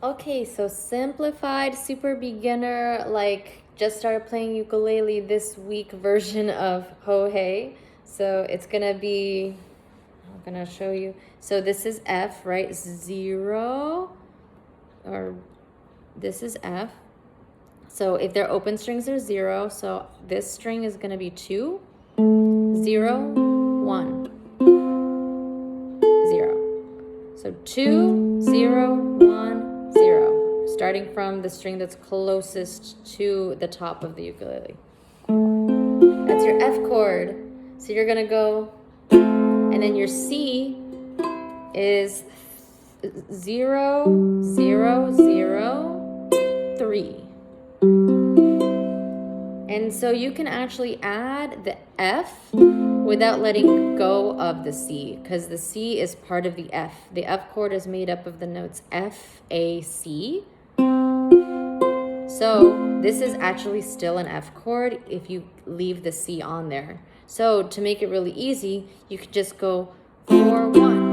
Okay, so simplified, super beginner, like just started playing ukulele this week version of Ho Hey. So it's gonna be, I'm gonna show you. So this is F, right? 0, or this is F. So if they're open strings, they're 0. So this string is gonna be 2, 0, 1, 0. So 2, 0, 1, 0. Starting from the string that's closest to the top of the ukulele. That's your F chord. So you're gonna go, and then your C is 0, 0, 0, 3. And so you can actually add the F without letting go of the C, because the C is part of the F. The F chord is made up of the notes F, A, C. So this is actually still an F chord if you leave the C on there. So to make it really easy, you could just go 4, 1.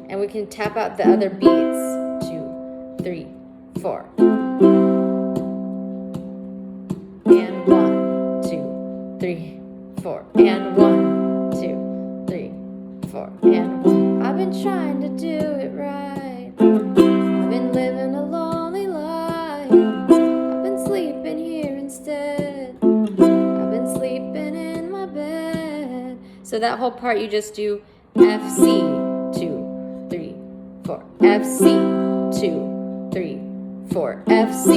And we can tap out the other beats. 2, 3, 4. And 1, 2, 3, 4. And 1, 2, 3, 4. And 1. I've been trying to do it right. I've been living a lonely life. I've been sleeping here instead. I've been sleeping in my bed. So that whole part you just do F, C, 2, 3, 4. F, C, 2, 3, 4. F, C,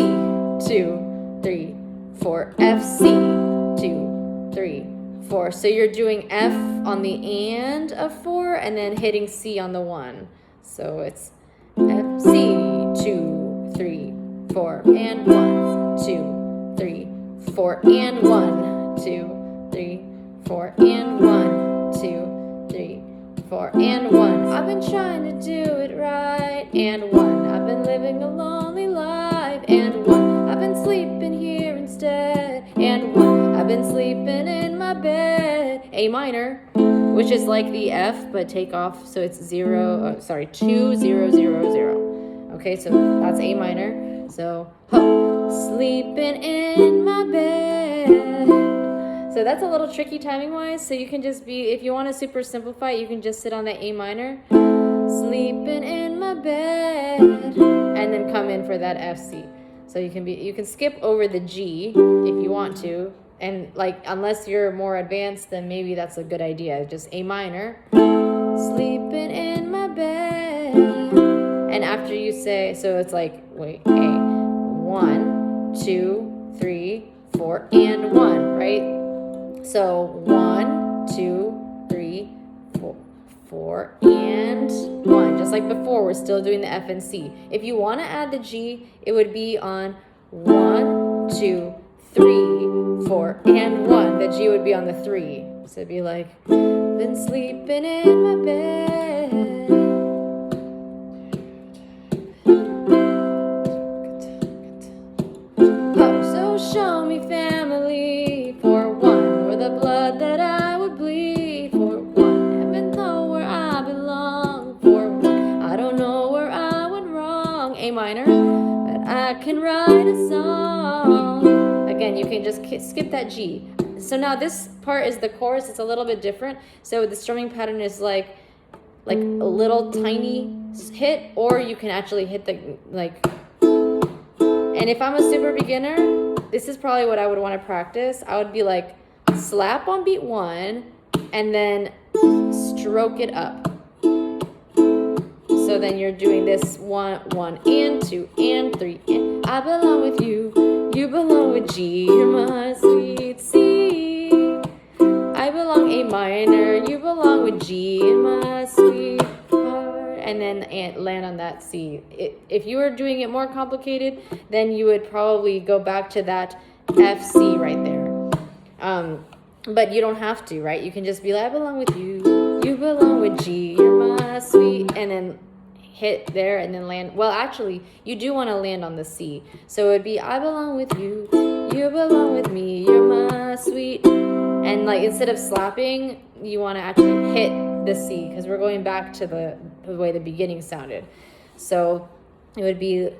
2, 3, 4. F, C, 2, 3, 4. So you're doing F on the and of 4 and then hitting C on the 1. So it's F, C, 2, 3, 4, and 1, 2, 3, 4, and 1, 2, 3, 4, and 1, 2, 3, 4, and 1. I've been trying to do it right. And 1. I've been living a lonely life. And 1. I've been sleeping here instead. And 1. I've been sleeping in my bed. A minor, which is like the F, but take off. So it's 2, 0, 0, 0. Okay, so that's A minor. So, ho, sleeping in my bed. So that's a little tricky timing wise. So you can just be, if you want to super simplify, you can just sit on the A minor, sleeping in my bed, and then come in for that F, C. So you can skip over the G if you want to. And like, unless you're more advanced, then maybe that's a good idea. Just A minor, sleeping in my bed. And after you say, so it's like, wait, A, 1, 2, 3, 4, and 1, right? So 1, 2, 3, 4, and 1. Just like before, we're still doing the F and C. If you want to add the G, it would be on 1, 2, 3, 4, and 1. The G would be on the 3. So it'd be like, been sleeping in my bed. Oh, so show me family. For 1, or the blood that I would bleed. For 1, heaven know where I belong. For 1, I don't know where I went wrong. A minor, but I can write a song. Again, you can just skip that G. So now this part is the chorus. It's a little bit different. So the strumming pattern is like a little tiny hit, or you can actually hit the like. And if I'm a super beginner, this is probably what I would want to practice. I would be like, slap on beat 1 and then stroke it up. So then you're doing this 1, 1, and 2, and 3, and I belong with you. You belong with G. You're my sweet C. I belong A minor. You belong with G. In my sweet heart. And then land on that C. If you were doing it more complicated, then you would probably go back to that F, C right there. But you don't have to, right? You can just be like, I belong with you. You belong with G. You're my sweet. And then hit there and then land. Well, actually, you do want to land on the C. So it would be, I belong with you. You belong with me. You're my sweet. And like, instead of slapping, you want to actually hit the C, because we're going back to the the way the beginning sounded. So it would be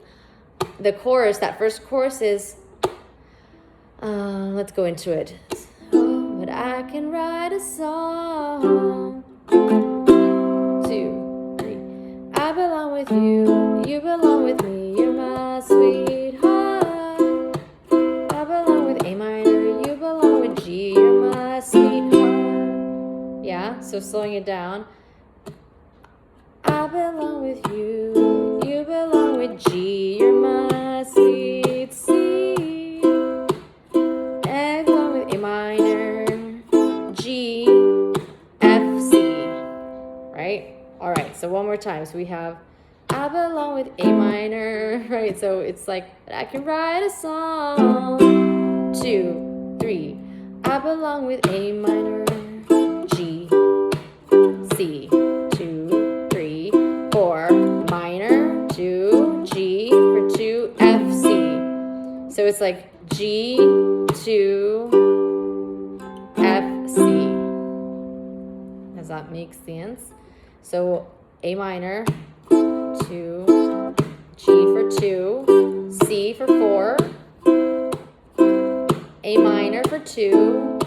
the chorus, that first chorus is, let's go into it. Oh, but I can write a song. 2, 3. I belong with you, you belong with me, you're my sweetheart. I belong with A minor, you belong with G, you're my sweetheart. Yeah, so slowing it down. I belong with you, you belong with G, you're my sweet C. I belong with A minor, G, F, C. Right? All right, so one more time. So we have I belong with A minor, right? So it's like I can write a song. 2, 3. I belong with A minor, G, C. 2, 3, 4. Minor, 2, G for 2, F, C. So it's like G, 2, F, C. Does that make sense? So A minor, 2, G for 2, C for 4, A minor for 2,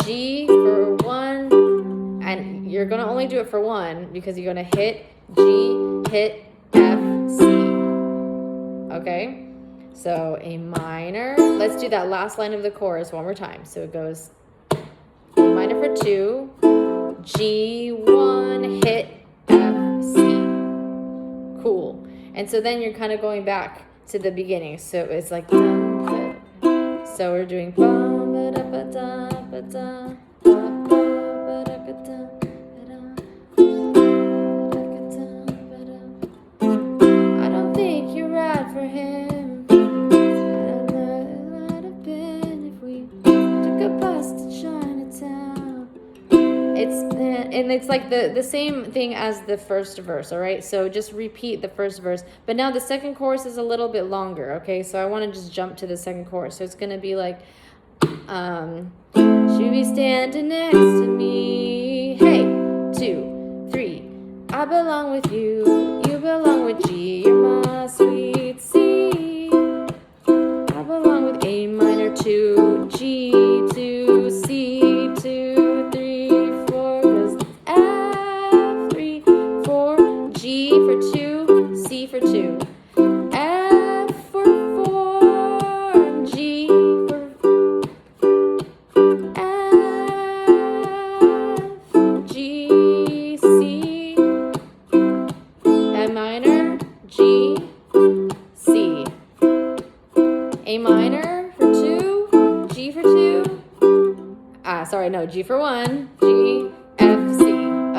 G for 1, and you're going to only do it for 1 because you're going to hit G, hit F, C. Okay? So A minor, let's do that last line of the chorus one more time. So it goes A minor for 2, G1, hit F, C. Cool. And so then you're kind of going back to the beginning. So it's like, so we're doing I don't think you're right for him. I don't know it might have been if we took a bus to Chinatown. And it's like the same thing as the first verse, all right? So just repeat the first verse. But now the second chorus is a little bit longer, okay? So I want to just jump to the second chorus. So it's going to be like, should be standing next to me. Hey, 2, 3. I belong with you, you belong with G, you're my sweet C. I belong with A minor, 2, G, 2, C, 2, 3, 4, goes F, 3, 4, G for 2, C for 2, F for 4, G for F, G, C, A minor, G, C, A minor for 2, G for 2, G for 1, G, F, C.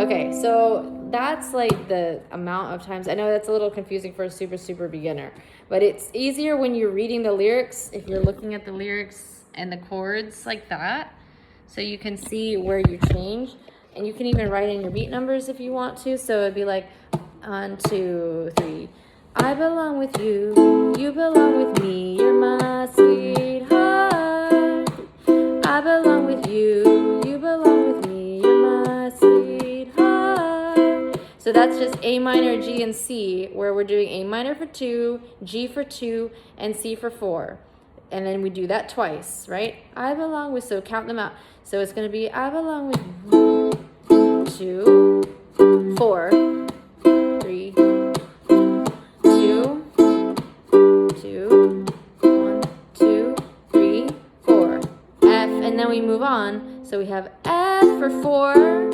Okay, so that's like the amount of times. I know that's a little confusing for a super beginner, but it's easier when you're reading the lyrics, if you're looking at the lyrics and the chords like that, so you can see where you change. And you can even write in your beat numbers if you want to. So it'd be like 1, 2, 3. I belong with you, you belong with me, you're my sweetheart. I belong with you, you belong with me, you're my sweetheart. So that's just A minor, G, and C, where we're doing A minor for 2, G for 2, and C for 4. And then we do that twice, right? I belong with, so count them out. So it's going to be I belong with 2, 4, 3, 2, 2, 1, 2, 3, 4. F, and then we move on. So we have F for 4,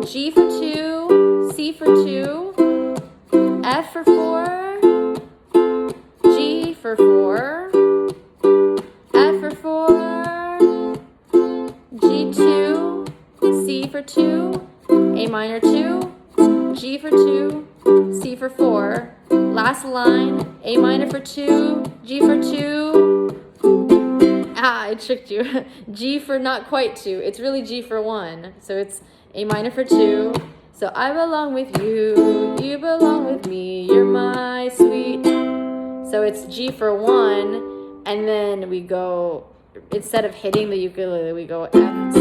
G for 2, C for 2, F for 4, G for 4, F for 4, G2, C for 2, A minor 2, G for 2, C for 4. Last line, A minor for 2, G for 2. Ah, I tricked you. G for not quite 2. It's really G for 1. So it's A minor for 2. So I belong with you, you belong with me, you're my sweet. So it's G for 1, and then we go, instead of hitting the ukulele, we go F, C.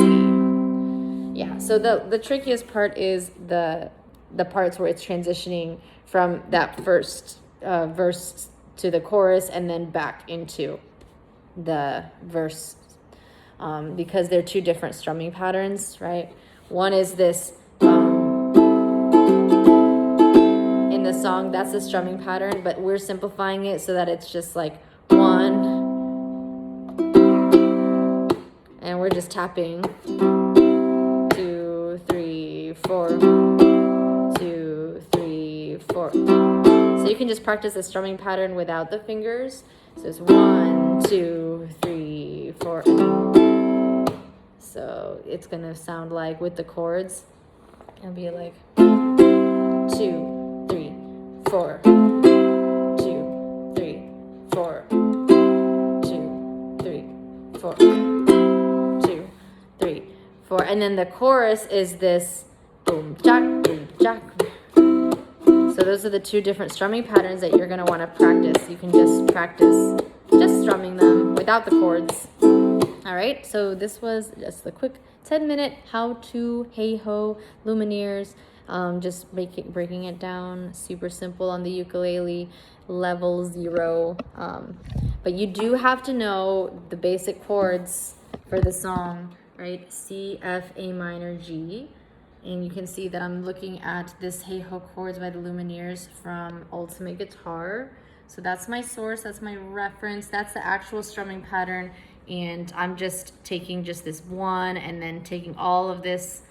Yeah, so the trickiest part is the the parts where it's transitioning from that first verse to the chorus and then back into the verse, because they're two different strumming patterns, right? One is this, in the song, that's the strumming pattern, but we're simplifying it so that it's just like 1, and we're just tapping 2, 3, 4, 2, 3, 4. So you can just practice the strumming pattern without the fingers. So it's 1, 2, 3, 4. So it's gonna sound like, with the chords, it'll be like 2, 3, 4, 2, 3, 4, 2, 3, 4, 2, 3, 4. And then the chorus is this boom, jack, boom, jack. So those are the two different strumming patterns that you're gonna wanna practice. You can just practice just strumming them without the chords. All right, so this was just a quick 10-minute how to Hey Ho Lumineers. Just breaking it down, super simple on the ukulele, level 0. But you do have to know the basic chords for the song, right? C, F, A minor, G. And you can see that I'm looking at this Hey Ho Chords by the Lumineers from Ultimate Guitar. So that's my source, that's my reference, that's the actual strumming pattern. And I'm just taking just this 1 and then taking all of this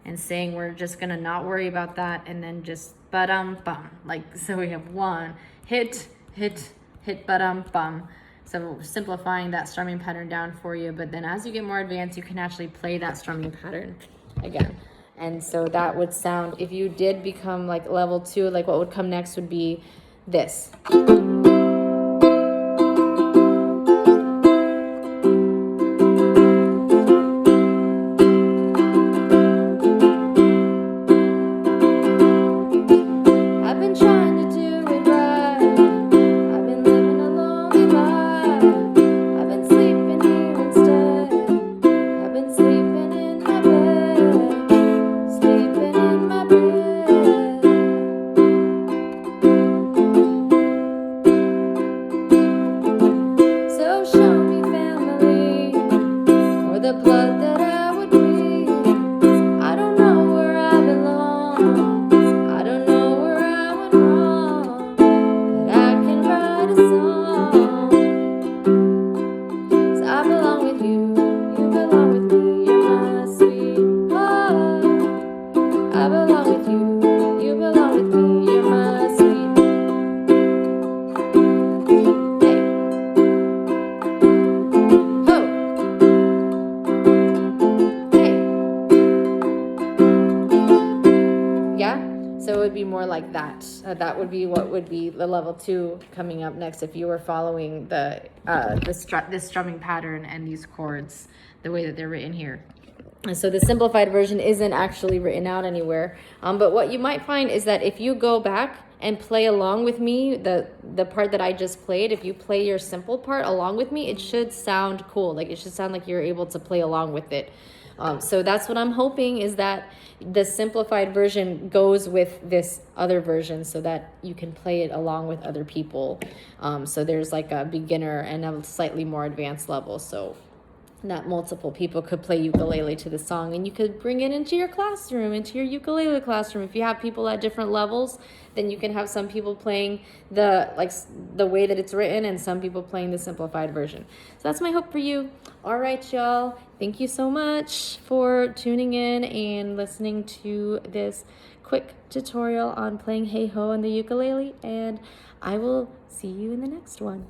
and saying we're just gonna not worry about that, and then just ba-dum bum. Like, so we have 1, hit, hit, hit, ba-dum bum. So simplifying that strumming pattern down for you, but then as you get more advanced, you can actually play that strumming pattern again. And so that would sound, if you did become like level 2, like what would come next would be this. So it would be more like that. That would be what would be the level 2 coming up next if you were following this strumming pattern and these chords the way that they're written here. And so the simplified version isn't actually written out anywhere. But what you might find is that if you go back and play along with me, the part that I just played, if you play your simple part along with me, it should sound cool. Like, it should sound like you're able to play along with it. So that's what I'm hoping, is that the simplified version goes with this other version so that you can play it along with other people. So there's like a beginner and a slightly more advanced level, so that multiple people could play ukulele to the song, and you could bring it into your classroom, into your ukulele classroom. If you have people at different levels, then you can have some people playing the way that it's written and some people playing the simplified version. So that's my hope for you. All right, y'all. Thank you so much for tuning in and listening to this quick tutorial on playing Hey Ho on the ukulele, and I will see you in the next one.